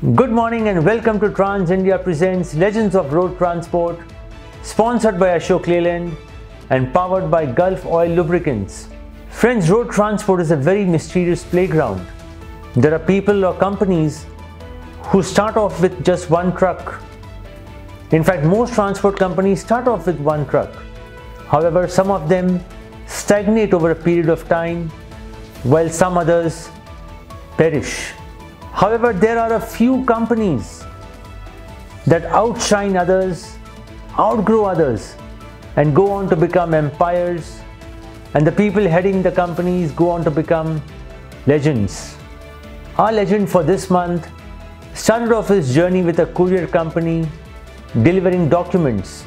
Good morning and welcome to Trans India Presents Legends of Road Transport, sponsored by Ashok Leyland and powered by Gulf Oil Lubricants. Friends, road transport is a very mysterious playground. There are people or companies who start off with just one truck. In fact, most transport companies start off with one truck. However, some of them stagnate over a period of time, while some others perish. However, there are a few companies that outshine others, outgrow others, and go on to become empires, and the people heading the companies go on to become legends. Our legend for this month started off his journey with a courier company delivering documents.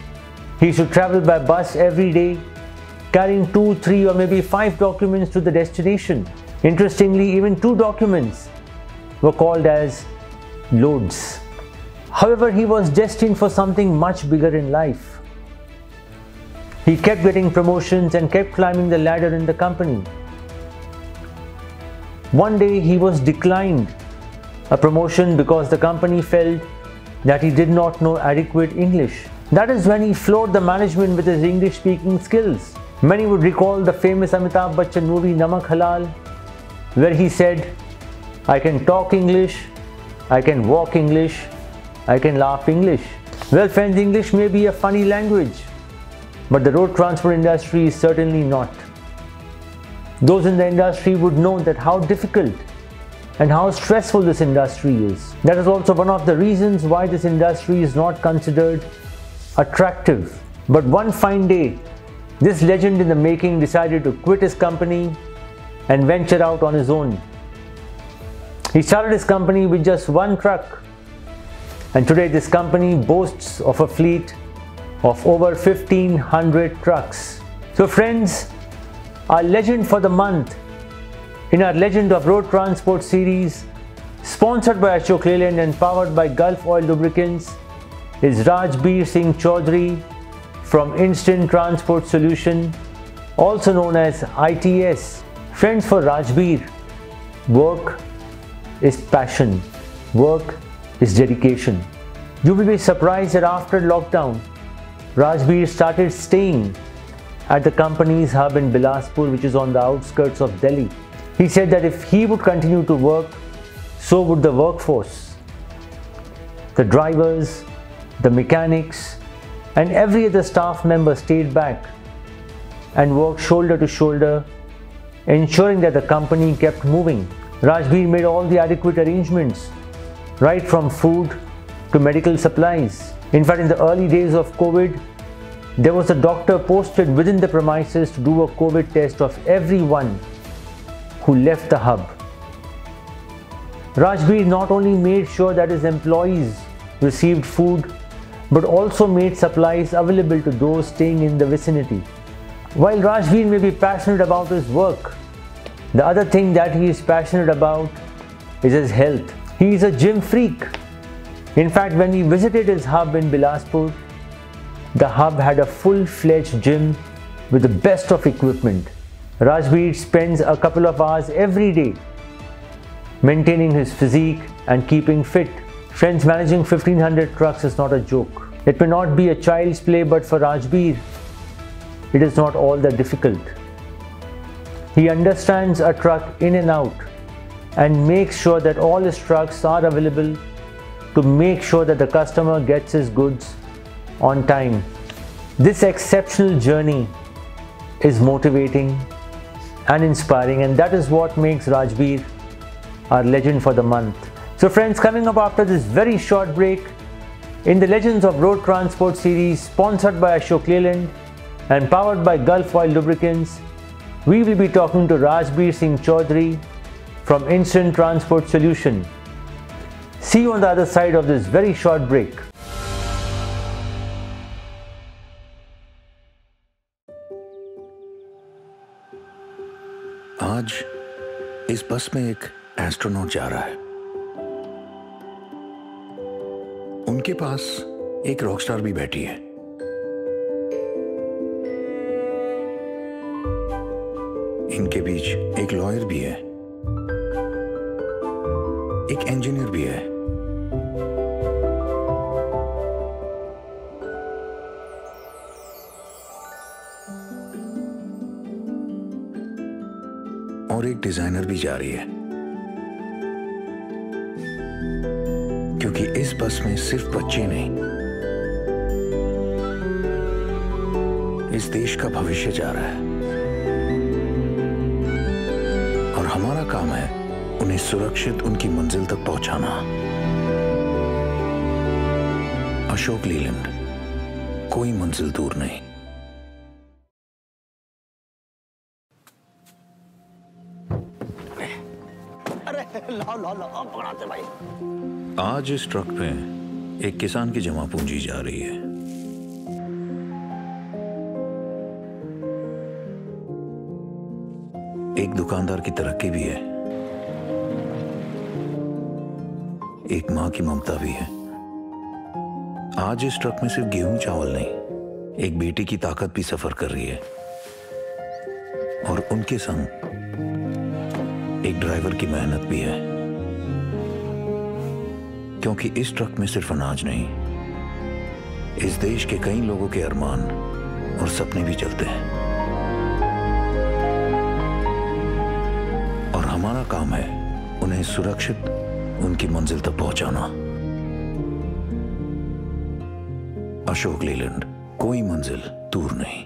He used to travel by bus every day, carrying 2, 3 or maybe 5 documents to the destination. Interestingly, even 2 documents were called as loads. However, he was destined for something much bigger in life. He kept getting promotions and kept climbing the ladder in the company. One day he was declined a promotion because the company felt that he did not know adequate English. That is when he floored the management with his English speaking skills. Many would recall the famous Amitabh Bachchan movie Namak Halal, where he said, "I can talk English, I can walk English, I can laugh English." Well friends, English may be a funny language, but the road transport industry is certainly not. Those in the industry would know that how difficult and how stressful this industry is. That is also one of the reasons why this industry is not considered attractive. But one fine day, this legend in the making decided to quit his company and venture out on his own. He started his company with just one truck, and today this company boasts of a fleet of over 1,500 trucks. So friends, our legend for the month in our Legend of Road Transport series, sponsored by Ashok Leyland and powered by Gulf Oil Lubricants, is Rajbir Singh Chaudhary from Instant Transport Solution, also known as ITS. Friends, for Rajbir, work is passion, work is dedication. You will be surprised that after lockdown, Rajbir started staying at the company's hub in Bilaspur, which is on the outskirts of Delhi. He said that if he would continue to work, so would the workforce. The drivers, the mechanics, and every other staff member stayed back and worked shoulder to shoulder, ensuring that the company kept moving. Rajbir made all the adequate arrangements, right from food to medical supplies. In fact, in the early days of COVID, there was a doctor posted within the premises to do a COVID test of everyone who left the hub. Rajbir not only made sure that his employees received food, but also made supplies available to those staying in the vicinity. While Rajbir may be passionate about his work, the other thing that he is passionate about is his health. He is a gym freak. In fact, when we visited his hub in Bilaspur, the hub had a full-fledged gym with the best of equipment. Rajbir spends a couple of hours every day maintaining his physique and keeping fit. Friends, managing 1,500 trucks is not a joke. It may not be a child's play, but for Rajbir, it is not all that difficult. He understands a truck in and out and makes sure that all his trucks are available to make sure that the customer gets his goods on time. This exceptional journey is motivating and inspiring, and that is what makes Rajbir our legend for the month. So friends, coming up after this very short break in the Legends of Road Transport series, sponsored by Ashok Leyland and powered by Gulf Oil Lubricants, we will be talking to Rajbir Singh Chaudhary from Instant Transport Solution. See you on the other side of this very short break. आज इस बस में एक astronaut जा रहा है। उनके पास एक रॉकस्टार भी बैठी है। इनके बीच एक लॉयर भी है, एक इंजीनियर भी है डिजाइनर भी जा रही है, क्योंकि इस बस में सिर्फ बच्चे नहीं, इस देश का भविष्य जा रहा है और हमारा काम है उन्हें सुरक्षित उनकी मंजिल तक पहुंचाना। अशोक लीलैंड, कोई मंजिल दूर नहीं। अरे लाओ पकड़ाते भाई। आज इस ट्रक पे एक किसान की जमा पूंजी जा रही है। एक दुकानदार की तरक्की भी है, एक मां की ममता भी है। आज इस ट्रक में सिर्फ गेहूं चावल नहीं, एक बेटी की ताकत भी सफर कर रही है और उनके संग एक ड्राइवर की मेहनत भी है, क्योंकि इस ट्रक में सिर्फ अनाज नहीं, इस देश के कई लोगों के अरमान और सपने भी चलते हैं और हमारा काम है उन्हें सुरक्षित उनकी मंजिल तक पहुंचाना। अशोक लीलैंड, कोई मंजिल दूर नहीं।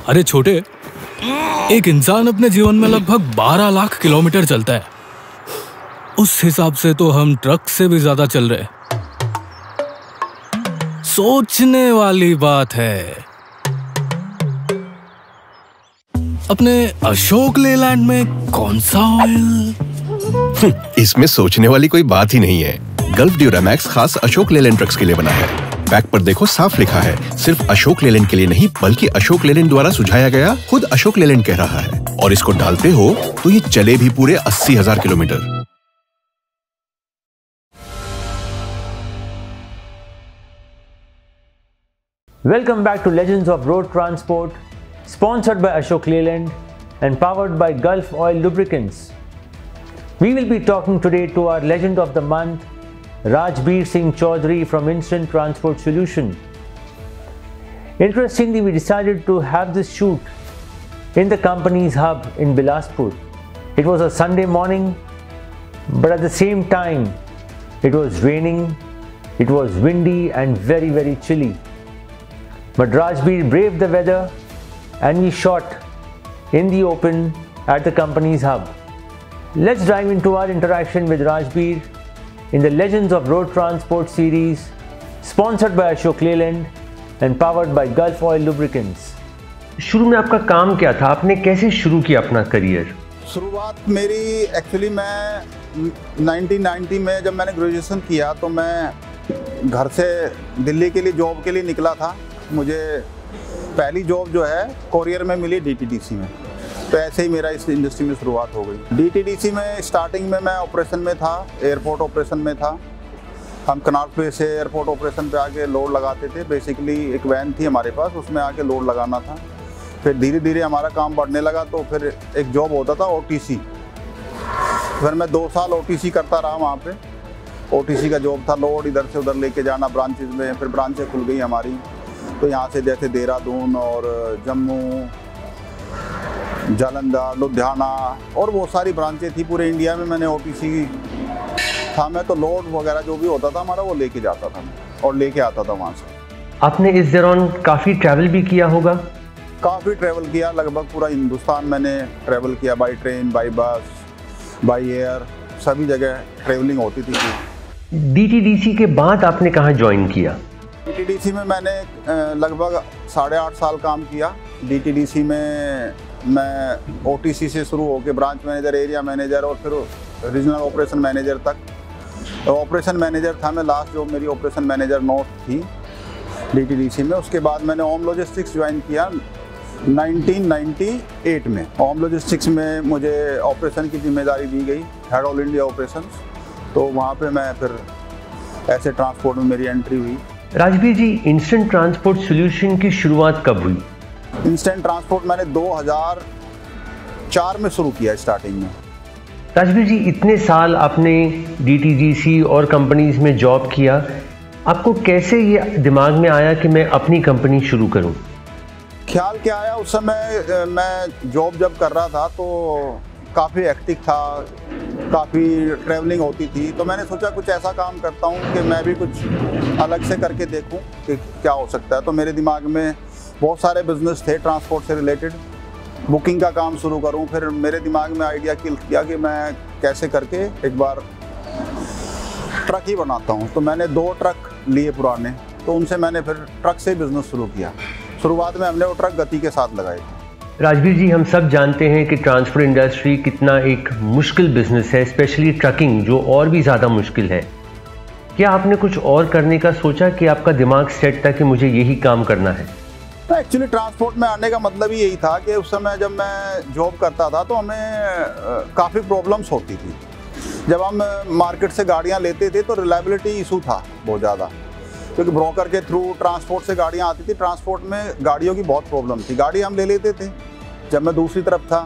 अरे छोटे, एक इंसान अपने जीवन में लगभग 12 लाख किलोमीटर चलता है। उस हिसाब से तो हम ट्रक से भी ज्यादा चल रहे। सोचने वाली बात है। अपने अशोक लीलैंड में कौन सा ऑयल? इसमें सोचने वाली कोई बात ही नहीं है। गल्फ ड्यूरामैक्स खास अशोक लीलैंड ट्रक्स के लिए बना है। पैक पर देखो, साफ लिखा है, सिर्फ अशोक लीलैंड के लिए नहीं, बल्कि अशोक लीलैंड द्वारा सुझाया गया, खुद अशोक लीलैंड कह रहा है। और इसको डालते हो तो ये चले भी पूरे 80,000 kilometre. Welcome back to Legends of Road Transport, sponsored by Ashok Leyland and powered by Gulf Oil Lubricants. We will be talking today to our legend of the month, Rajbir Singh Chaudhary from Instant Transport Solution. Interestingly, we decided to have this shoot in the company's hub in Bilaspur. It was a Sunday morning, but at the same time, it was raining, it was windy and very, very chilly. But Rajbir braved the weather and we shot in the open at the company's hub. Let's dive into our interaction with Rajbir in the Legends of Road Transport series, sponsored by Ashok Leyland and powered by Gulf Oil Lubricants. शुरू में आपका काम क्या था? आपने कैसे शुरू किया अपना करियर? शुरुआत मेरी एक्चुअली मैं 1990 में जब मैंने ग्रेजुएशन किया तो मैं घर से दिल्ली के लिए जॉब के लिए निकला था। मुझे पहली जॉब जो है कोरियर में मिली DTDC में, तो ऐसे ही मेरा इस इंडस्ट्री में शुरुआत हो गई। DTDC में स्टार्टिंग में मैं ऑपरेशन में था, एयरपोर्ट ऑपरेशन में था। हम कनाट प्लेस से एयरपोर्ट ऑपरेशन पे आके लोड लगाते थे। बेसिकली एक वैन थी हमारे पास, उसमें आके लोड लगाना था। फिर धीरे धीरे हमारा काम बढ़ने लगा, तो फिर एक जॉब होता था OTC। फिर मैं 2 साल OTC करता रहा वहाँ पे। OTC का जॉब था, लोड इधर से उधर लेके जाना ब्रांचेज में। फिर ब्रांचें खुल गई हमारी, तो यहाँ से जैसे देहरादून और जम्मू, जालंधर, लुधियाना और वो सारी ब्रांचें थी पूरे इंडिया में। मैंने OTC था मैं, तो लोड वगैरह जो भी होता था हमारा वो लेके जाता था और लेके आता था वहाँ से। आपने इस दौरान काफ़ी ट्रैवल भी किया होगा? काफ़ी ट्रैवल किया, लगभग पूरा हिंदुस्तान मैंने ट्रैवल किया, by train, by bus, by air, सभी जगह ट्रैवलिंग होती थी। DTDC के बाद आपने कहाँ ज्वाइन किया? DTDC में मैंने लगभग 8.5 साल काम किया। DTDC में मैं OTC से शुरू होकर ब्रांच मैनेजर, एरिया मैनेजर और फिर रीजनल ऑपरेशन मैनेजर तक। तो ऑपरेशन मैनेजर था मैं, लास्ट जॉब मेरी ऑपरेशन मैनेजर नॉर्थ थी DTDC में। उसके बाद मैंने ओम लॉजिस्टिक्स ज्वाइन किया 1998 में। ओम लॉजिस्टिक्स में मुझे ऑपरेशन की जिम्मेदारी दी गई, हेड ऑल इंडिया ऑपरेशंस। तो वहाँ पे मैं फिर ऐसे ट्रांसपोर्ट में मेरी एंट्री हुई। Rajbir ji, instant transport solution की शुरुआत कब हुई? इंस्टेंट ट्रांसपोर्ट मैंने 2004 में शुरू किया स्टार्टिंग में। राजबीर जी, इतने साल आपने DTDC और कंपनीज में जॉब किया, आपको कैसे ये दिमाग में आया कि मैं अपनी कंपनी शुरू करूं? ख्याल क्या आया, उस समय मैं जॉब जब कर रहा था तो काफ़ी हेक्टिक था, काफ़ी ट्रैवलिंग होती थी। तो मैंने सोचा कुछ ऐसा काम करता हूँ कि मैं भी कुछ अलग से करके देखूँ कि क्या हो सकता है। तो मेरे दिमाग में बहुत सारे बिजनेस थे ट्रांसपोर्ट से रिलेटेड, बुकिंग का काम शुरू करूँ। फिर मेरे दिमाग में आइडिया क्लिक किया कि मैं कैसे करके एक बार ट्रक ही बनाता हूँ। तो मैंने 2 ट्रक लिए पुराने, तो उनसे मैंने फिर ट्रक से बिज़नेस शुरू किया। शुरुआत में हमने वो ट्रक गति के साथ लगाए। राजवीर जी, हम सब जानते हैं कि ट्रांसपोर्ट इंडस्ट्री कितना एक मुश्किल बिजनेस है, स्पेशली ट्रकिंग जो और भी ज़्यादा मुश्किल है। क्या आपने कुछ और करने का सोचा कि आपका दिमाग सेट था कि मुझे यही काम करना है? तो एक्चुअली ट्रांसपोर्ट में आने का मतलब ही यही था कि उस समय जब मैं जॉब करता था तो हमें काफ़ी प्रॉब्लम्स होती थी। जब हम मार्केट से गाड़ियाँ लेते थे तो रिलायबिलिटी इशू था बहुत ज़्यादा, क्योंकि ब्रोकर के थ्रू ट्रांसपोर्ट से गाड़ियाँ आती थी। ट्रांसपोर्ट में गाड़ियों की बहुत प्रॉब्लम थी। गाड़ी हम ले लेते थे, जब मैं दूसरी तरफ था,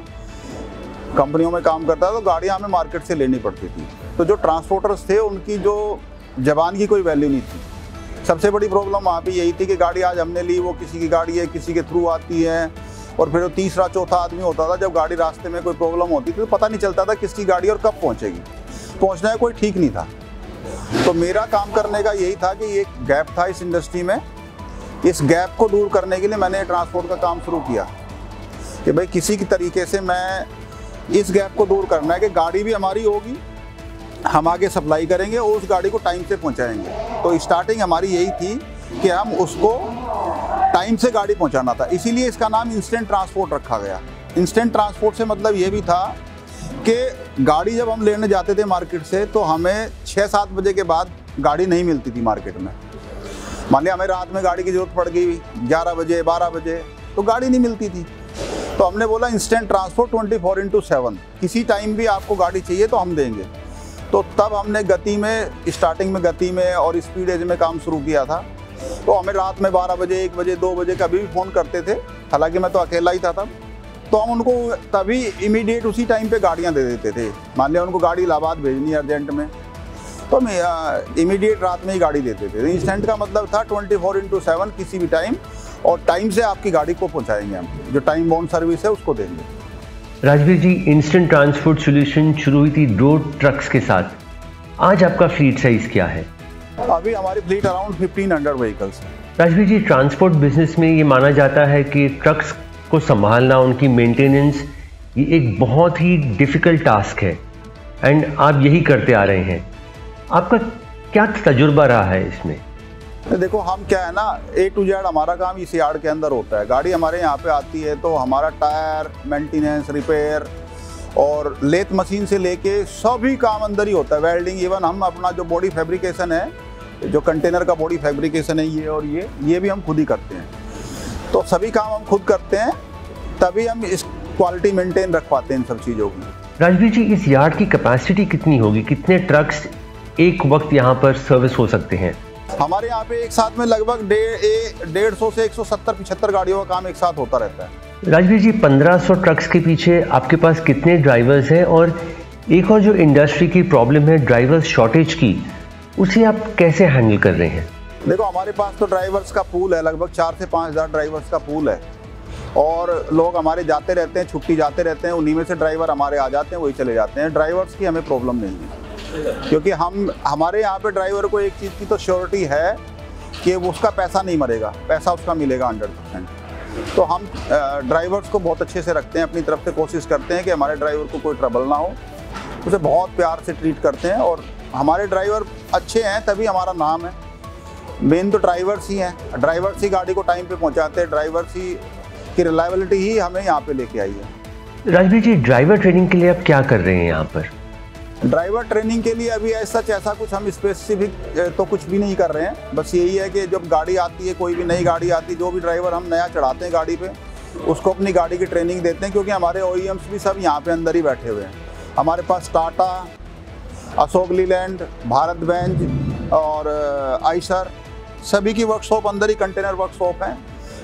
कंपनियों में काम करता था, तो गाड़ियाँ हमें मार्केट से लेनी पड़ती थी। तो जो ट्रांसपोर्टर्स थे उनकी जो ज़बान की कोई वैल्यू नहीं थी। सबसे बड़ी प्रॉब्लम वहाँ पे यही थी कि गाड़ी आज हमने ली, वो किसी की गाड़ी है, किसी के थ्रू आती है, और फिर वो तीसरा चौथा आदमी होता था। जब गाड़ी रास्ते में कोई प्रॉब्लम होती थी तो पता नहीं चलता था किसकी गाड़ी और कब पहुँचेगी, पहुँचने का कोई ठीक नहीं था। तो मेरा काम करने का यही था कि एक गैप था इस इंडस्ट्री में, इस गैप को दूर करने के लिए मैंने ट्रांसपोर्ट का काम शुरू किया कि भाई किसी की तरीके से मैं इस गैप को दूर करना है कि गाड़ी भी हमारी होगी, हम आगे सप्लाई करेंगे और उस गाड़ी को टाइम से पहुंचाएंगे। तो स्टार्टिंग हमारी यही थी कि हम उसको टाइम से गाड़ी पहुंचाना था, इसीलिए इसका नाम इंस्टेंट ट्रांसपोर्ट रखा गया। इंस्टेंट ट्रांसपोर्ट से मतलब ये भी था कि गाड़ी जब हम लेने जाते थे मार्केट से तो हमें 6-7 बजे के बाद गाड़ी नहीं मिलती थी मार्केट में। मान लिया हमें रात में गाड़ी की ज़रूरत पड़ गई 11 बजे 12 बजे, तो गाड़ी नहीं मिलती थी। तो हमने बोला इंस्टेंट ट्रांसपोर्ट 24/7, किसी टाइम भी आपको गाड़ी चाहिए तो हम देंगे। तो तब हमने गति में, स्टार्टिंग में गति में और स्पीड एज में काम शुरू किया था। तो हमें रात में 12 बजे 1 बजे 2 बजे कभी भी फ़ोन करते थे, हालांकि मैं तो अकेला ही था तब। तो हम उनको तभी इमीडिएट उसी टाइम पे गाड़ियाँ दे देते थे। मान लिया उनको गाड़ी इलाहाबाद भेजनी है अर्जेंट में, तो हम इमीडिएट रात में ही गाड़ी देते थे। इंस्टेंट का मतलब था 24/7, किसी भी टाइम, और टाइम से आपकी गाड़ी को पहुंचाएंगे हम, जो टाइम बाउंड सर्विस है उसको देंगे। राजवीर जी, इंस्टेंट ट्रांसपोर्ट सॉल्यूशन शुरू हुई थी 2 ट्रक्स के साथ। आज आपका फ्लीट साइज क्या है? अभी हमारी फ्लीट अराउंड 1500 व्हीकल्स है। राजवीर जी, ट्रांसपोर्ट बिजनेस में ये माना जाता है कि ट्रक्स को संभालना, उनकी मेंटेनेंस, ये एक बहुत ही डिफ़िकल्ट टास्क है, एंड आप यही करते आ रहे हैं। आपका क्या तजुर्बा रहा है इसमें? देखो, हम क्या है ना, A to Z हमारा काम इस यार्ड के अंदर होता है। गाड़ी हमारे यहाँ पे आती है तो हमारा टायर, मेंटेनेंस, रिपेयर और लेथ मशीन से लेके सभी काम अंदर ही होता है। वेल्डिंग, इवन हम अपना जो बॉडी फैब्रिकेशन है, जो कंटेनर का बॉडी फैब्रिकेशन है, ये और ये भी हम खुद ही करते हैं। तो सभी काम हम खुद करते हैं, तभी हम इस क्वालिटी मेंटेन रख पाते हैं इन सब चीज़ों की। राजवीर जी, इस यार्ड की कैपेसिटी कितनी होगी? कितने ट्रक्स एक वक्त यहाँ पर सर्विस हो सकते हैं? हमारे यहाँ पे एक साथ में लगभग 150 से 170-75 गाड़ियों का काम एक साथ होता रहता है। राजवीर जी, 1500 ट्रक्स के पीछे आपके पास कितने ड्राइवर्स हैं? और एक और जो इंडस्ट्री की प्रॉब्लम है ड्राइवर्स शॉर्टेज की, उसे आप कैसे हैंडल कर रहे हैं? देखो, हमारे पास तो ड्राइवर्स का पूल है, लगभग 4 से 5 हज़ार ड्राइवर्स का पूल है, और लोग हमारे जाते रहते हैं, छुट्टी जाते रहते हैं, उन्हीं में से ड्राइवर हमारे आ जाते हैं, वही चले जाते हैं। ड्राइवर्स की हमें प्रॉब्लम नहीं है, क्योंकि हमारे यहाँ पे ड्राइवर को एक चीज़ की तो श्योरिटी है कि वो उसका पैसा नहीं मरेगा, पैसा उसका मिलेगा 100%। तो हम ड्राइवर्स को बहुत अच्छे से रखते हैं, अपनी तरफ से कोशिश करते हैं कि हमारे ड्राइवर को कोई ट्रबल ना हो, उसे बहुत प्यार से ट्रीट करते हैं। और हमारे ड्राइवर अच्छे हैं तभी हमारा नाम है। मेन तो ड्राइवर्स ही हैं, ड्राइवर्स ही गाड़ी को टाइम पे पहुंचाते हैं, ड्राइवर्स ही की रिलायबिलिटी ही हमें यहाँ पे लेके आई है। राजवीर जी, ड्राइवर ट्रेनिंग के लिए आप क्या कर रहे हैं यहाँ पर? ड्राइवर ट्रेनिंग के लिए अभी ऐसा कुछ हम स्पेसिफिक तो कुछ भी नहीं कर रहे हैं। बस यही है कि जब गाड़ी आती है, कोई भी नई गाड़ी आती है, जो भी ड्राइवर हम नया चढ़ाते हैं गाड़ी पे, उसको अपनी गाड़ी की ट्रेनिंग देते हैं, क्योंकि हमारे OEMs भी सब यहाँ पे अंदर ही बैठे हुए हैं। हमारे पास टाटा, अशोक लीलैंड, भारत बेंज और आइशर, सभी की वर्कशॉप अंदर ही कंटेनर वर्कशॉप हैं।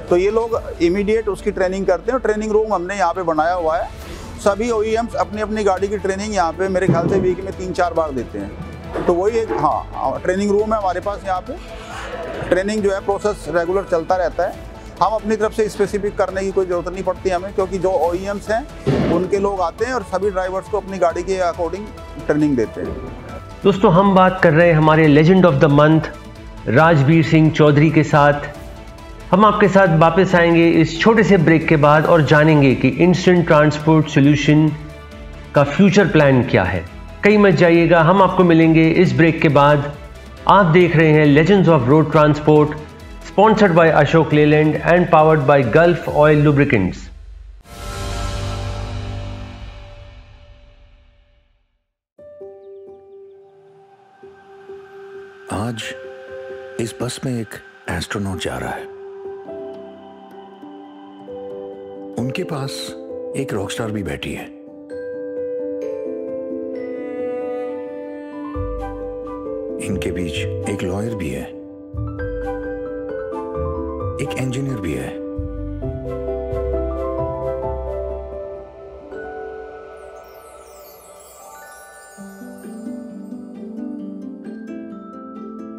तो ये लोग इमीडिएट उसकी ट्रेनिंग करते हैं, और ट्रेनिंग रूम हमने यहाँ पे बनाया हुआ है। सभी OEMs अपनी अपनी गाड़ी की ट्रेनिंग यहाँ पे मेरे ख्याल से वीक में 3-4 बार देते हैं। तो वही एक ट्रेनिंग रूम है हमारे पास। यहाँ पे ट्रेनिंग जो है प्रोसेस रेगुलर चलता रहता है। हम अपनी तरफ से स्पेसिफिक करने की कोई ज़रूरत नहीं पड़ती हमें, क्योंकि जो OEMs हैं उनके लोग आते हैं और सभी ड्राइवर्स को अपनी गाड़ी के अकॉर्डिंग ट्रेनिंग देते हैं। दोस्तों, हम बात कर रहे हैं हमारे legend of the month Rajbir Singh Chaudhary के साथ। हम आपके साथ वापस आएंगे इस छोटे से ब्रेक के बाद और जानेंगे कि इंस्टेंट ट्रांसपोर्ट सॉल्यूशन का फ्यूचर प्लान क्या है। कहीं मत जाइएगा, हम आपको मिलेंगे इस ब्रेक के बाद। आप देख रहे हैं legends of road transport, sponsored by Ashok Leyland and powered by Gulf Oil lubricants. आज इस बस में एक एस्ट्रोनॉट जा रहा है। उनके पास एक रॉकस्टार भी बैठी है। इनके बीच एक लॉयर भी है, एक इंजीनियर भी है,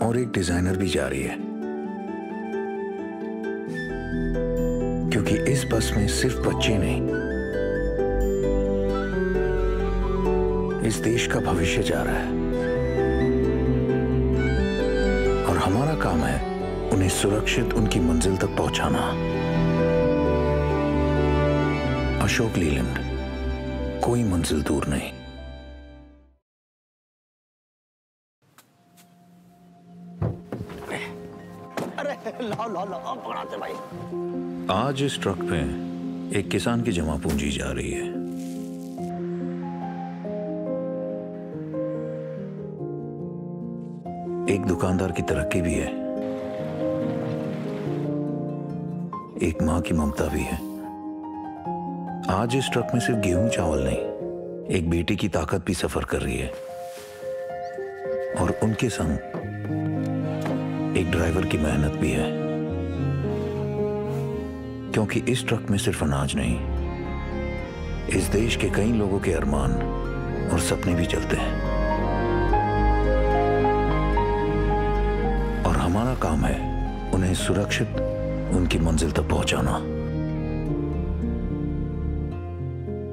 और एक डिजाइनर भी जा रही है, क्योंकि इस बस में सिर्फ बच्चे नहीं, इस देश का भविष्य जा रहा है। और हमारा काम है उन्हें सुरक्षित उनकी मंजिल तक पहुंचाना। अशोक लीलैंड, कोई मंजिल दूर नहीं। अरे लाओ पकड़ाते भाई। आज इस ट्रक पे एक किसान की जमा पूंजी जा रही है। एक दुकानदार की तरक्की भी है, एक मां की ममता भी है। आज इस ट्रक में सिर्फ गेहूं चावल नहीं, एक बेटी की ताकत भी सफर कर रही है। और उनके संग एक ड्राइवर की मेहनत भी है, क्योंकि इस ट्रक में सिर्फ अनाज नहीं, इस देश के कई लोगों के अरमान और सपने भी चलते हैं। और हमारा काम है उन्हें सुरक्षित उनकी मंजिल तक पहुंचाना।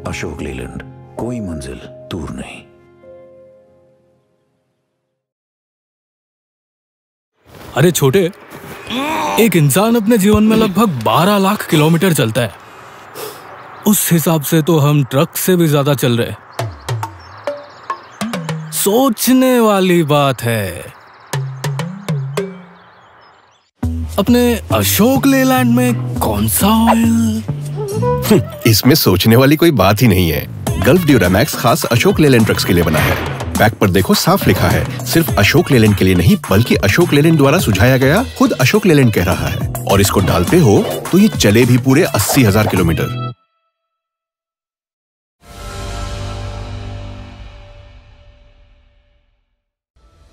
अशोक लीलैंड, कोई मंजिल दूर नहीं। अरे छोटे, एक इंसान अपने जीवन में लगभग 12 लाख किलोमीटर चलता है। उस हिसाब से तो हम ट्रक से भी ज्यादा चल रहे। सोचने वाली बात है। अपने अशोक लेलैंड में कौन सा ऑयल? इसमें सोचने वाली कोई बात ही नहीं है। गल्फ ड्यूरामैक्स खास अशोक लेलैंड ट्रक्स के लिए बना है। पैक पर देखो, साफ लिखा है, सिर्फ अशोक लेलैंड के लिए नहीं बल्कि अशोक लेलैंड द्वारा सुझाया गया। खुद अशोक लेलैंड कह रहा है। और इसको डालते हो तो ये चले भी पूरे 80,000 किलोमीटर।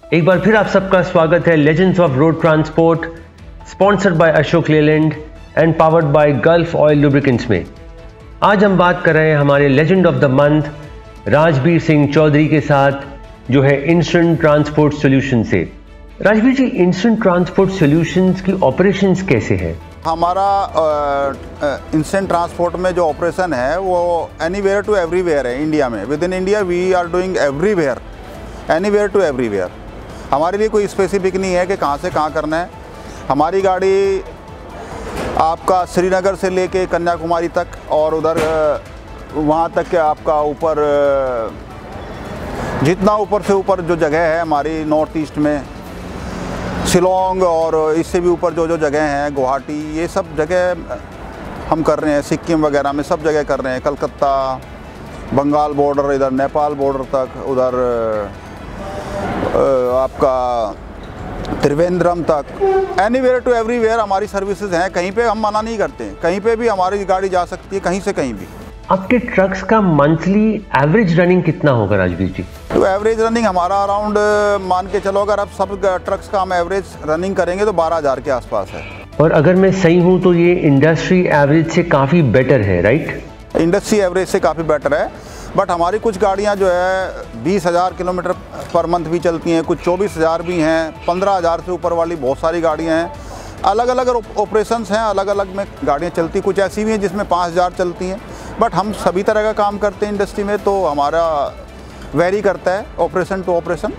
एक बार फिर आप सबका स्वागत है legends of road transport, sponsored by Ashok Leyland and powered by Gulf Oil lubricants में। आज हम बात कर रहे हैं हमारे legend of the month Rajbir Singh Chaudhary के साथ, जो है इंस्टेंट ट्रांसपोर्ट सॉल्यूशन से। Rajbir ji, instant transport solutions की ऑपरेशंस कैसे हैं? हमारा इंस्टेंट ट्रांसपोर्ट में जो ऑपरेशन है वो एनीवेयर टू एवरीवेयर है। इंडिया में, within India we are doing everywhere, anywhere to everywhere. हमारे लिए कोई स्पेसिफिक नहीं है कि कहाँ से कहाँ करना है। हमारी गाड़ी आपका श्रीनगर से लेके कन्याकुमारी तक और उधर वहाँ तक के आपका ऊपर जितना ऊपर से ऊपर जो जगह है हमारी नॉर्थ ईस्ट में, शिलोंग और इससे भी ऊपर जो जो जगह हैं, गुवाहाटी, ये सब जगह हम कर रहे हैं। सिक्किम वगैरह में सब जगह कर रहे हैं। कलकत्ता, बंगाल बॉर्डर, इधर नेपाल बॉर्डर तक, उधर आपका त्रिवेंद्रम तक, एनीवेयर टू एवरीवेयर हमारी सर्विसेज हैं। कहीं पे हम मना नहीं करते, कहीं पे भी हमारी गाड़ी जा सकती है, कहीं से कहीं भी। आपके ट्रक्स का मंथली एवरेज रनिंग कितना होगा राजबीर जी? तो एवरेज रनिंग हमारा अराउंड मान के चलो, अगर आप सब ट्रक्स का हम एवरेज रनिंग करेंगे तो 12,000 के आसपास है। और अगर मैं सही हूँ तो ये इंडस्ट्री एवरेज से काफ़ी बेटर है, राइट? इंडस्ट्री एवरेज से काफ़ी बेटर है, बट हमारी कुछ गाड़ियाँ जो है 20,000 किलोमीटर पर मंथ भी चलती हैं, कुछ 24,000 भी हैं, 15,000 से ऊपर वाली बहुत सारी गाड़ियाँ हैं। अलग अलग ऑपरेशंस हैं, अलग अलग में गाड़ियाँ चलती, कुछ ऐसी भी हैं जिसमें 5000 चलती हैं, बट हम सभी तरह का काम करते हैं इंडस्ट्री में, तो हमारा वेरी करता है ऑपरेशन टू ऑपरेशन।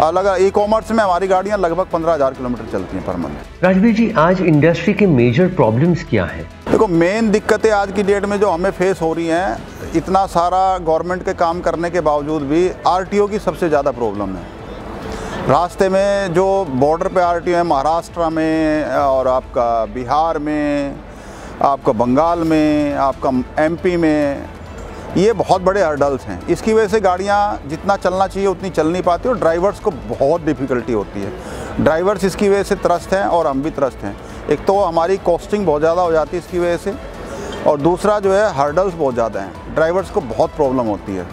अलग ई कॉमर्स में हमारी गाड़ियाँ लगभग 15,000 किलोमीटर चलती हैं पर मंथ। राजवीर जी, आज इंडस्ट्री के मेजर प्रॉब्लम्स क्या हैं? देखो, मेन दिक्कतें आज की डेट में जो हमें फेस हो रही हैं, इतना सारा गवर्नमेंट के काम करने के बावजूद भी आरटीओ की सबसे ज़्यादा प्रॉब्लम है। रास्ते में जो बॉर्डर पे आरटीओ है, महाराष्ट्र में और आपका बिहार में, आपका बंगाल में, आपका एमपी में, ये बहुत बड़े हर्डल्स हैं। इसकी वजह से गाड़ियाँ जितना चलना चाहिए उतनी चल नहीं पाती और ड्राइवर्स को बहुत डिफ़िकल्टी होती है। ड्राइवर्स इसकी वजह से त्रस्त हैं और हम भी त्रस्त हैं। एक तो हमारी कॉस्टिंग बहुत ज़्यादा हो जाती है इसकी वजह से, और दूसरा जो है हर्डल्स बहुत ज़्यादा हैं, ड्राइवर्स को बहुत प्रॉब्लम होती है।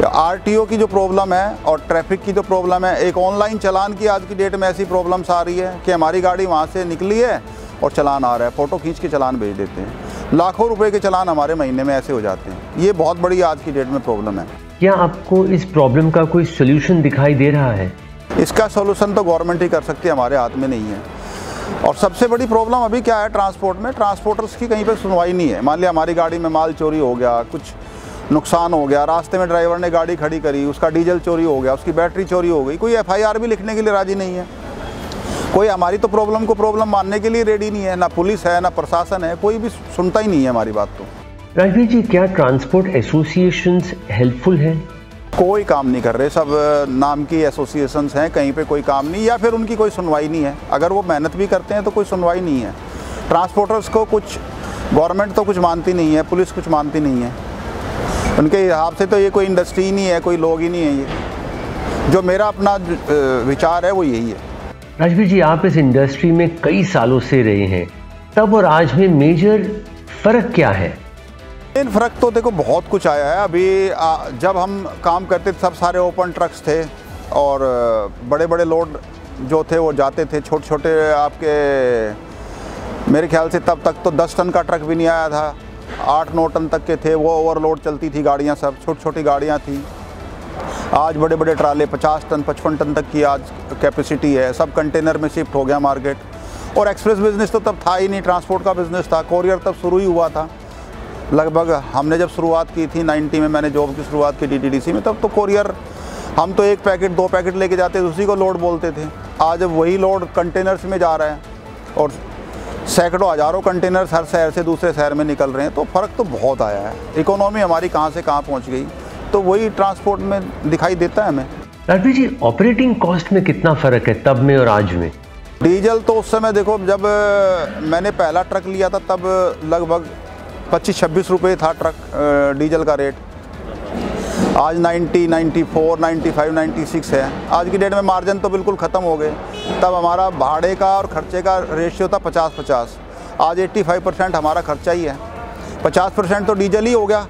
आरटीओ की जो प्रॉब्लम है और ट्रैफिक की जो प्रॉब्लम है, एक ऑनलाइन चालान की आज की डेट में ऐसी प्रॉब्लम्स आ रही है कि हमारी गाड़ी वहाँ से निकली है और चालान आ रहा है, फ़ोटो खींच के चालान भेज देते हैं, लाखों रुपए के चालान हमारे महीने में ऐसे हो जाते हैं। ये बहुत बड़ी आज की डेट में प्रॉब्लम है। क्या आपको इस प्रॉब्लम का कोई सोल्यूशन दिखाई दे रहा है? इसका सोल्यूशन तो गवर्नमेंट ही कर सकती है, हमारे हाथ में नहीं है। और सबसे बड़ी प्रॉब्लम अभी क्या है ट्रांसपोर्ट में, ट्रांसपोर्टर्स की कहीं पर सुनवाई नहीं है। मान लिया हमारी गाड़ी में माल चोरी हो गया, कुछ नुकसान हो गया, रास्ते में ड्राइवर ने गाड़ी खड़ी करी, उसका डीजल चोरी हो गया, उसकी बैटरी चोरी हो गई, कोई एफआईआर भी लिखने के लिए राजी नहीं है। कोई हमारी तो प्रॉब्लम को प्रॉब्लम मानने के लिए रेडी नहीं है, ना पुलिस है, ना प्रशासन है, कोई भी सुनता ही नहीं है हमारी बात। तो राजवीर जी, क्या ट्रांसपोर्ट एसोसिएशंस हेल्पफुल हैं? कोई काम नहीं कर रहे, सब नाम की एसोसिएशंस हैं, कहीं पे कोई काम नहीं, या फिर उनकी कोई सुनवाई नहीं है। अगर वो मेहनत भी करते हैं तो कोई सुनवाई नहीं है। ट्रांसपोर्टर्स को कुछ गवर्नमेंट तो कुछ मानती नहीं है, पुलिस कुछ मानती नहीं है। उनके हिसाब से तो ये कोई इंडस्ट्री ही नहीं है, कोई लोग ही नहीं है। ये जो मेरा अपना विचार है वो यही है। राजवीर जी, आप इस इंडस्ट्री में कई सालों से रहे हैं, तब और आज में मेजर फ़र्क क्या है? मेन फ़र्क तो देखो बहुत कुछ आया है। अभी जब हम काम करते थे सब सारे ओपन ट्रक्स थे और बड़े बड़े लोड जो थे वो जाते थे। छोटे छोटे आपके मेरे ख्याल से तब तक तो 10 टन का ट्रक भी नहीं आया था, 8-9 टन तक के थे, वो ओवरलोड चलती थी गाड़ियाँ, सब छोटी छोटी गाड़ियाँ थी। आज बड़े बड़े ट्राले 50 टन 55 टन तक की आज कैपेसिटी है, सब कंटेनर में शिफ्ट हो गया मार्केट। और एक्सप्रेस बिज़नेस तो तब था ही नहीं, ट्रांसपोर्ट का बिज़नेस था, कोरियर तब शुरू ही हुआ था। लगभग हमने जब शुरुआत की थी 90 में, मैंने जॉब की शुरुआत की DTDC में, तब तो कोरियर हम तो 1 पैकेट 2 पैकेट लेके जाते थे, उसी को लोड बोलते थे। आज वही लोड कंटेनर्स में जा रहा है और सैकड़ों हज़ारों कंटेनर्स हर शहर से दूसरे शहर में निकल रहे हैं। तो फ़र्क तो बहुत आया है, इकोनॉमी हमारी कहाँ से कहाँ पहुँच गई, तो वही ट्रांसपोर्ट में दिखाई देता है हमें। राजवीर जी, ऑपरेटिंग कॉस्ट में कितना फ़र्क है तब में और आज में? डीजल तो उस समय देखो, जब मैंने पहला ट्रक लिया था तब लगभग 25-26 रुपये था ट्रक डीजल का रेट। आज 90, 94, 95, 96 है। आज की डेट में मार्जिन तो बिल्कुल ख़त्म हो गए। तब हमारा भाड़े का और ख़र्चे का रेशियो था 50-50। आज 85% हमारा खर्चा ही है, 50% तो डीजल ही हो गया,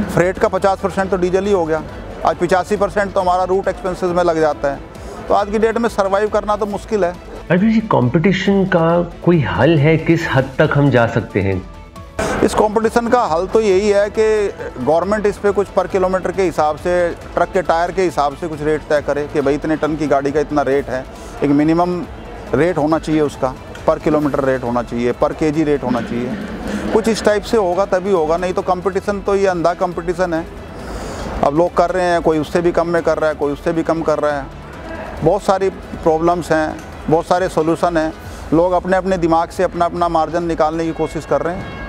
फ्रेट का 50% तो डीजल ही हो गया। आज 85% तो हमारा रूट एक्सपेंसेस में लग जाता है। तो आज की डेट में सर्वाइव करना तो मुश्किल है। राजवीर जी, कंपटीशन का कोई हल है? किस हद तक हम जा सकते हैं? इस कंपटीशन का हल तो यही है कि गवर्नमेंट इस पे कुछ पर किलोमीटर के हिसाब से, ट्रक के टायर के हिसाब से कुछ रेट तय करे कि भाई इतने टन की गाड़ी का इतना रेट है। एक मिनिमम रेट होना चाहिए उसका, पर किलोमीटर रेट होना चाहिए, पर केजी रेट होना चाहिए। कुछ इस टाइप से होगा तभी होगा, नहीं तो कंपटीशन तो ये अंधा कंपटीशन है। अब लोग कर रहे हैं, कोई उससे भी कम में कर रहा है, कोई उससे भी कम कर रहा है। बहुत सारी प्रॉब्लम्स हैं, बहुत सारे सोल्यूशन हैं। लोग अपने अपने दिमाग से अपना अपना मार्जिन निकालने की कोशिश कर रहे हैं।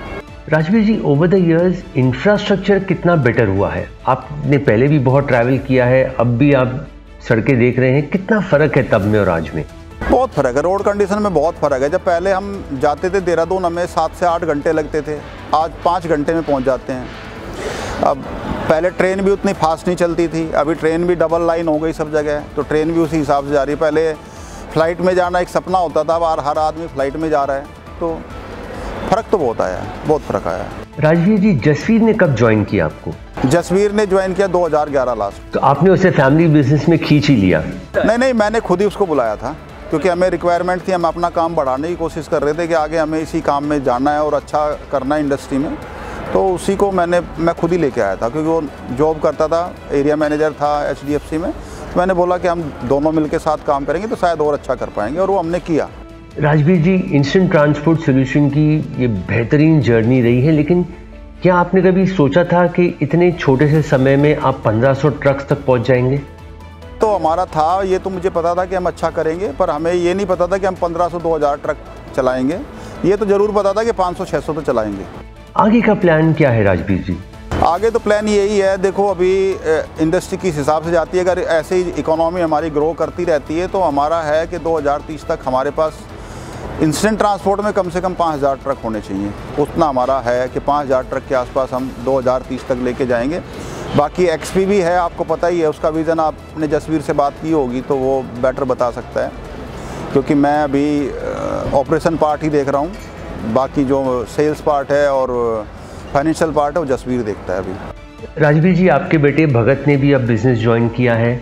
राजवीर जी, ओवर द इयर्स इंफ्रास्ट्रक्चर कितना बेटर हुआ है? आपने पहले भी बहुत ट्रैवल किया है, अब भी आप सड़कें देख रहे हैं, कितना फ़र्क है तब में और आज में? बहुत फ़र्क है, रोड कंडीशन में बहुत फ़र्क है। जब पहले हम जाते थे देहरादून, हमें 7 से 8 घंटे लगते थे, आज 5 घंटे में पहुंच जाते हैं। अब पहले ट्रेन भी उतनी फास्ट नहीं चलती थी, अभी ट्रेन भी डबल लाइन हो गई सब जगह, तो ट्रेन भी उसी हिसाब से जा रही है। पहले फ़्लाइट में जाना एक सपना होता था, अब हर आदमी फ़्लाइट में जा रहा है। तो फ़र्क तो बहुत आया है, बहुत फ़र्क आया है। राजवीर जी, जसवीर ने कब ज्वाइन किया आपको? जसवीर ने ज्वाइन किया 2011 लास्ट। तो आपने उसे फैमिली बिजनेस में खींच ही लिया? नहीं, मैंने खुद ही उसको बुलाया था, क्योंकि हमें रिक्वायरमेंट थी, हम अपना काम बढ़ाने की कोशिश कर रहे थे कि आगे हमें इसी काम में जाना है और अच्छा करना है इंडस्ट्री में। तो उसी को मैं खुद ही लेके आया था, क्योंकि वो जॉब करता था, एरिया मैनेजर था HDFC में। तो मैंने बोला कि हम दोनों मिलकर साथ काम करेंगे तो शायद और अच्छा कर पाएंगे, और वो हमने किया। राजवीर जी, इंस्टेंट ट्रांसपोर्ट सोल्यूशन की ये बेहतरीन जर्नी रही है, लेकिन क्या आपने कभी सोचा था कि इतने छोटे से समय में आप 1500 ट्रक्स तक पहुंच जाएंगे? तो हमारा था, ये तो मुझे पता था कि हम अच्छा करेंगे, पर हमें ये नहीं पता था कि हम 1500-2000 ट्रक चलाएंगे। ये तो ज़रूर पता था कि 500-600 तो चलाएंगे। आगे का प्लान क्या है राजवीर जी? आगे तो प्लान यही है, देखो अभी इंडस्ट्री किस हिसाब से जाती है, अगर ऐसे ही इकोनॉमी हमारी ग्रो करती रहती है तो हमारा है कि 2030 तक हमारे पास इंस्टेंट ट्रांसपोर्ट में कम से कम 5000 ट्रक होने चाहिए। उतना हमारा है कि 5000 ट्रक के आसपास हम 2030 तक लेके जाएंगे। बाकी एक्सपी भी है, आपको पता ही है उसका विज़न, आपने जसवीर से बात की होगी तो वो बेटर बता सकता है, क्योंकि मैं अभी ऑपरेशन पार्ट ही देख रहा हूँ। बाकी जो सेल्स पार्ट है और फाइनेंशियल पार्ट है वो जसवीर देखता है अभी। राजवीर जी, आपके बेटे भगत ने भी अब बिजनेस ज्वाइन किया है,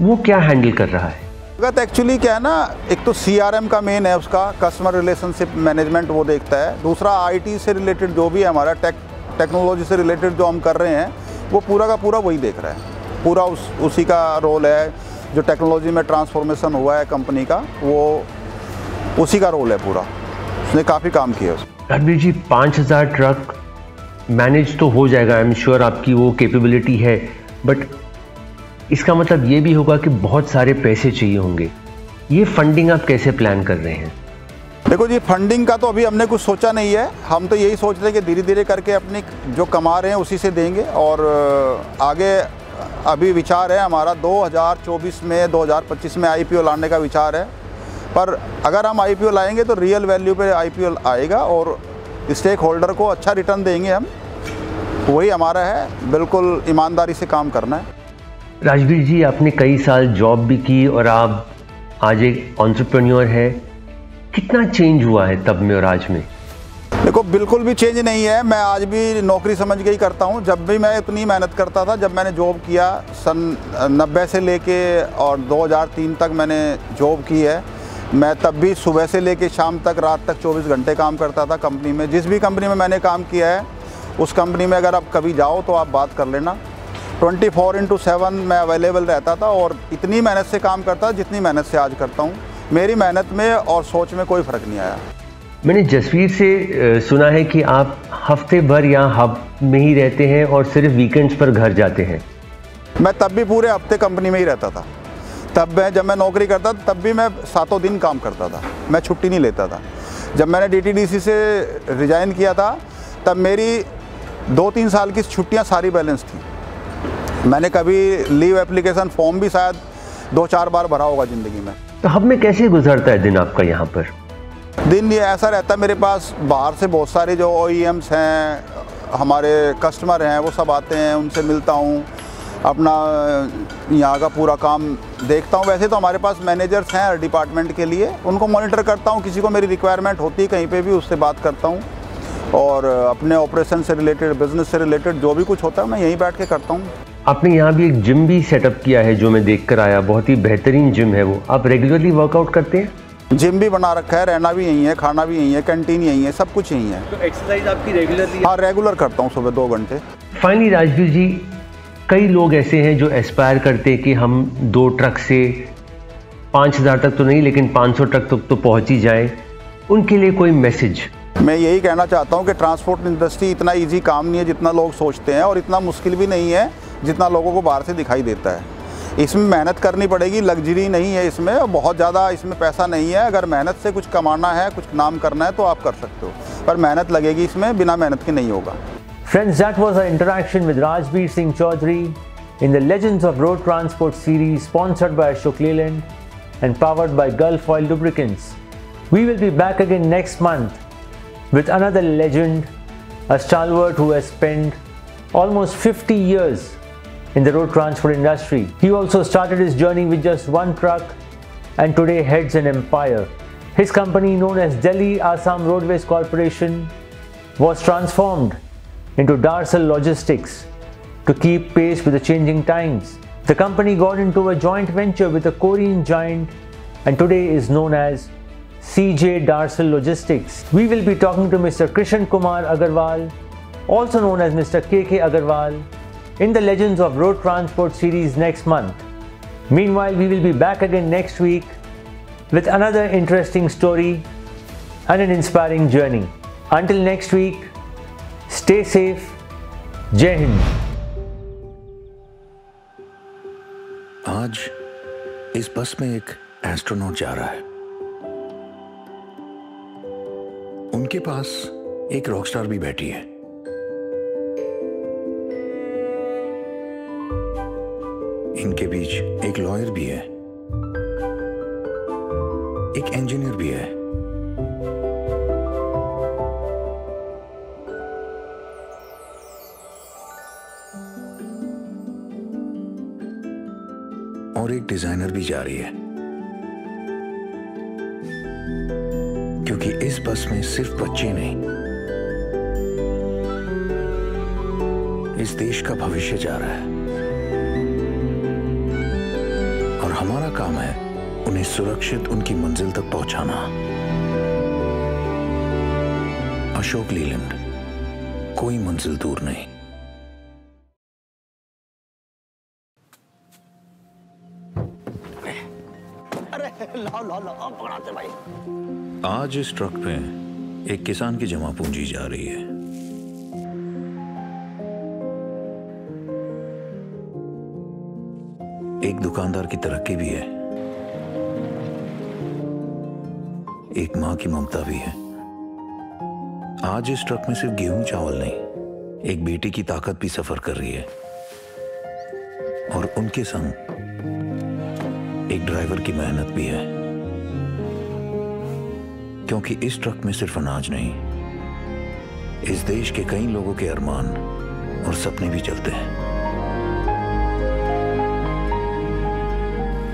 वो क्या हैंडल कर रहा है? भगत एक्चुअली क्या है ना, एक तो CRM का मेन है उसका, कस्टमर रिलेशनशिप मैनेजमेंट वो देखता है। दूसरा IT से रिलेटेड जो भी है हमारा टेक्नोलॉजी से रिलेटेड जो हम कर रहे हैं वो पूरा का पूरा वही देख रहा है। पूरा उसी का रोल है। जो टेक्नोलॉजी में ट्रांसफॉर्मेशन हुआ है कंपनी का, वो उसी का रोल है पूरा। उसने काफ़ी काम किया उसमें। राजवीर जी, 5000 ट्रक मैनेज तो हो जाएगा, आई एम श्योर आपकी वो कैपेबिलिटी है, बट इसका मतलब ये भी होगा कि बहुत सारे पैसे चाहिए होंगे। ये फंडिंग आप कैसे प्लान कर रहे हैं? देखो जी, फंडिंग का तो अभी हमने कुछ सोचा नहीं है। हम तो यही सोच रहे हैं कि धीरे धीरे करके अपनी जो कमा रहे हैं उसी से देंगे। और आगे अभी विचार है हमारा 2024 में 2025 में IPO लाने का विचार है। पर अगर हम IPO लाएंगे तो रियल वैल्यू पे IPO आएगा और स्टेक होल्डर को अच्छा रिटर्न देंगे हम। वही हमारा है, बिल्कुल ईमानदारी से काम करना है। राजवीर जी, आपने कई साल जॉब भी की और आप आज एक एंटरप्रेन्योर है। कितना चेंज हुआ है तब में और आज में? देखो, बिल्कुल भी चेंज नहीं है। मैं आज भी नौकरी समझ के ही करता हूँ। जब भी मैं इतनी मेहनत करता था, जब मैंने जॉब किया सन 90 से लेके और 2003 तक मैंने जॉब की है। मैं तब भी सुबह से लेके शाम तक, रात तक 24 घंटे काम करता था कंपनी में। जिस भी कंपनी में मैंने काम किया है उस कंपनी में अगर आप कभी जाओ तो आप बात कर लेना, 24/7 मैं अवेलेबल रहता था और इतनी मेहनत से काम करता जितनी मेहनत से आज करता हूँ। मेरी मेहनत में और सोच में कोई फ़र्क नहीं आया। मैंने जसवीर से सुना है कि आप हफ्ते भर यहाँ हब में ही रहते हैं और सिर्फ वीकेंड्स पर घर जाते हैं। मैं तब भी पूरे हफ्ते कंपनी में ही रहता था। जब मैं नौकरी करता था तब भी मैं 7 दिन काम करता था, मैं छुट्टी नहीं लेता था। जब मैंने DTDC से रिज़ाइन किया था तब मेरी 2-3 साल की छुट्टियाँ सारी बैलेंस थी। मैंने कभी लीव एप्लीकेशन फॉर्म भी शायद 2-4 बार भरा होगा ज़िंदगी में। तो हब में कैसे गुजरता है दिन आपका यहाँ पर? दिन ये ऐसा रहता है, मेरे पास बाहर से बहुत सारे जो OEMs हैं, हमारे कस्टमर हैं, वो सब आते हैं, उनसे मिलता हूँ, अपना यहाँ का पूरा काम देखता हूँ। वैसे तो हमारे पास मैनेजर्स हैं हर डिपार्टमेंट के लिए, उनको मॉनिटर करता हूँ। किसी को मेरी रिक्वायरमेंट होती है कहीं पे भी, उससे बात करता हूँ। और अपने ऑपरेशन से रिलेटेड, बिजनेस से रिलेटेड जो भी कुछ होता है मैं यहीं बैठ के करता हूँ। आपने यहाँ भी एक जिम भी सेटअप किया है जो मैं देख कर आया, बहुत ही बेहतरीन जिम है वो। आप रेगुलरली वर्कआउट करते हैं? जिम भी बना रखा है, रहना भी यहीं है, खाना भी यहीं है, कैंटीन यहीं है, सब कुछ यहीं है। तो एक्सरसाइज आपकी रेगुलरली? हाँ, रेगुलर करता हूँ, सुबह 2 घंटे। फाइनली राजवीर जी, कई लोग ऐसे हैं जो एस्पायर करते हैं कि हम 2 ट्रक से 5000 तक तो नहीं, लेकिन 500 ट्रक तक तो पहुँच ही जाए। उनके लिए कोई मैसेज? मैं यही कहना चाहता हूँ कि ट्रांसपोर्ट इंडस्ट्री इतना इजी काम नहीं है जितना लोग सोचते हैं, और इतना मुश्किल भी नहीं है जितना लोगों को बाहर से दिखाई देता है। इसमें मेहनत करनी पड़ेगी, लग्जरी नहीं है इसमें, और बहुत ज़्यादा इसमें पैसा नहीं है। अगर मेहनत से कुछ कमाना है, कुछ नाम करना है तो आप कर सकते हो, पर मेहनत लगेगी इसमें, बिना मेहनत के नहीं होगा। Friends, that was our interaction with Rajbir Singh Chaudhary in the Legends of Road Transport series, sponsored by Ashok Leyland and powered by Gulf Oil Lubricants. We will be back again next month with another legend, a stalwart who has spent almost 50 years in the road transport industry. He also started his journey with just 1 truck and today heads an empire. His company, known as Delhi Assam Roadways Corporation, was transformed into Darsal Logistics to keep pace with the changing times. The company got into a joint venture with a Korean giant and today is known as CJ Darsal Logistics. We will be talking to Mr. Krishan Kumar Agarwal, also known as Mr. KK Agarwal, in the Legends of Road Transport series next month. Meanwhile, we will be back again next week with another interesting story and an inspiring journey. Until next week, stay safe. Jai Hind. आज इस बस में एक astronaut जा रहा है। उनके पास एक रॉकस्टार भी बैठी है। इनके बीच एक लॉयर भी है, एक इंजीनियर भी है, और एक डिजाइनर भी जा रही है। क्योंकि इस बस में सिर्फ बच्चे नहीं, इस देश का भविष्य जा रहा है और हमारा काम है उन्हें सुरक्षित उनकी मंजिल तक पहुंचाना। अशोक लीलैंड, कोई मंजिल दूर नहीं। अरे लाओ लाओ लाओ, पकड़ाते भाई। आज इस ट्रक पे एक किसान की जमा पूंजी जा रही है। एक दुकानदार की तरक्की भी है, एक मां की ममता भी है। आज इस ट्रक में सिर्फ गेहूं चावल नहीं, एक बेटी की ताकत भी सफर कर रही है और उनके संग एक ड्राइवर की मेहनत भी है। क्योंकि इस ट्रक में सिर्फ अनाज नहीं, इस देश के कई लोगों के अरमान और सपने भी चलते हैं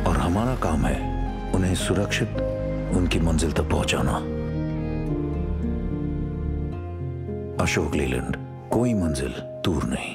और हमारा काम है उन्हें सुरक्षित उनकी मंजिल तक पहुंचाना। अशोक लीलैंड, कोई मंजिल दूर नहीं।